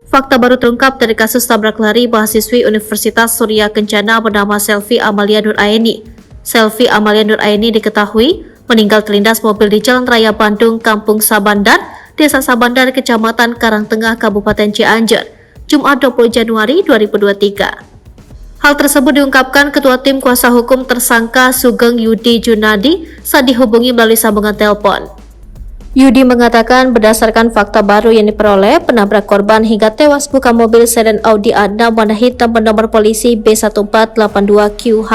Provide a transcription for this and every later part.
Fakta baru terungkap dari kasus tabrak lari mahasiswi Universitas Surya Kencana bernama Selvi Amalia Nuraini. Selvi Amalia Nuraini diketahui meninggal terlindas mobil di Jalan Raya Bandung, Kampung Sabandar, Desa Sabandar, Kecamatan Karangtengah, Kabupaten Cianjur, Jumat 20 Januari 2023. Hal tersebut diungkapkan Ketua Tim Kuasa Hukum tersangka Sugeng Yudi Junadi saat dihubungi melalui sambungan telepon. Yudi mengatakan berdasarkan fakta baru yang diperoleh, penabrak korban hingga tewas bukan mobil sedan Audi A6 warna hitam bernomor polisi B1482QH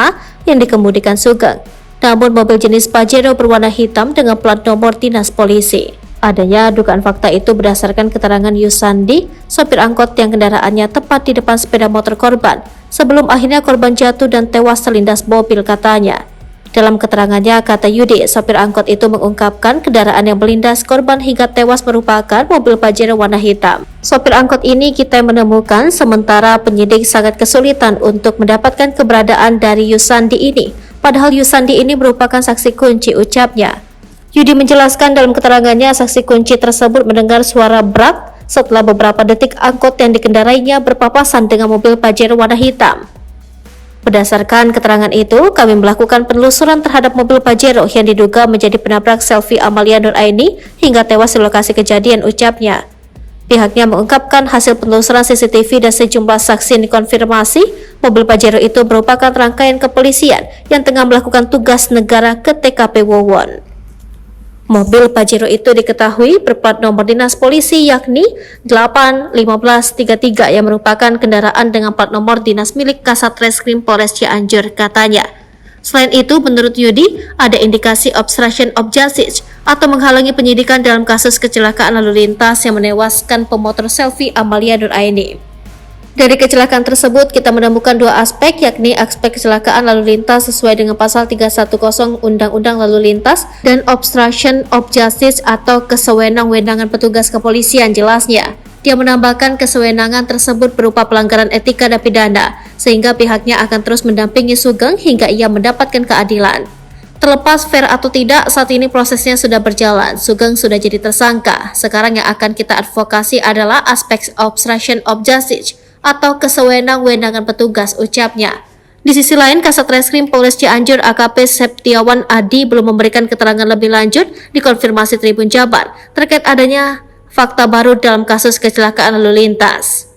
yang dikemudikan Sugeng, namun mobil jenis Pajero berwarna hitam dengan plat nomor dinas polisi. Adanya dugaan fakta itu berdasarkan keterangan Yusandi, sopir angkot yang kendaraannya tepat di depan sepeda motor korban, sebelum akhirnya korban jatuh dan tewas terlindas mobil katanya. Dalam keterangannya, kata Yudi, sopir angkot itu mengungkapkan kendaraan yang melindas korban hingga tewas merupakan mobil Pajero warna hitam. Sopir angkot ini kita menemukan, sementara penyidik sangat kesulitan untuk mendapatkan keberadaan dari Yusandi ini. Padahal Yusandi ini merupakan saksi kunci, ucapnya. Yudi menjelaskan dalam keterangannya, saksi kunci tersebut mendengar suara brak setelah beberapa detik angkot yang dikendarainya berpapasan dengan mobil Pajero warna hitam. Berdasarkan keterangan itu, kami melakukan penelusuran terhadap mobil Pajero yang diduga menjadi penabrak Selvi Amalia Nuraini hingga tewas di lokasi kejadian, ucapnya. Pihaknya mengungkapkan hasil penelusuran CCTV dan sejumlah saksi yang dikonfirmasi mobil Pajero itu merupakan rangkaian kepolisian yang tengah melakukan tugas negara ke TKP Wowon. Mobil Pajero itu diketahui berplat nomor dinas polisi yakni 81533 yang merupakan kendaraan dengan plat nomor dinas milik Kasat Reskrim Polres Cianjur, katanya. Selain itu, menurut Yudi, ada indikasi obstruction of justice atau menghalangi penyidikan dalam kasus kecelakaan lalu lintas yang menewaskan pemotor Selvi Amalia Nuraini. Dari kecelakaan tersebut, kita menemukan dua aspek, yakni aspek kecelakaan lalu lintas sesuai dengan pasal 310 Undang-Undang Lalu Lintas dan obstruction of justice atau kesewenang-wenangan petugas kepolisian, jelasnya. Dia menambahkan kesewenangan tersebut berupa pelanggaran etika dan pidana, sehingga pihaknya akan terus mendampingi Sugeng hingga ia mendapatkan keadilan. Terlepas fair atau tidak, saat ini prosesnya sudah berjalan. Sugeng sudah jadi tersangka. Sekarang yang akan kita advokasi adalah aspek obstruction of justice atau kesewenang-wenangan petugas, ucapnya. Di sisi lain, Kasat Reskrim Polres Cianjur AKP Septiawan Adi belum memberikan keterangan lebih lanjut di konfirmasi Tribun Jabar terkait adanya fakta baru dalam kasus kecelakaan lalu lintas.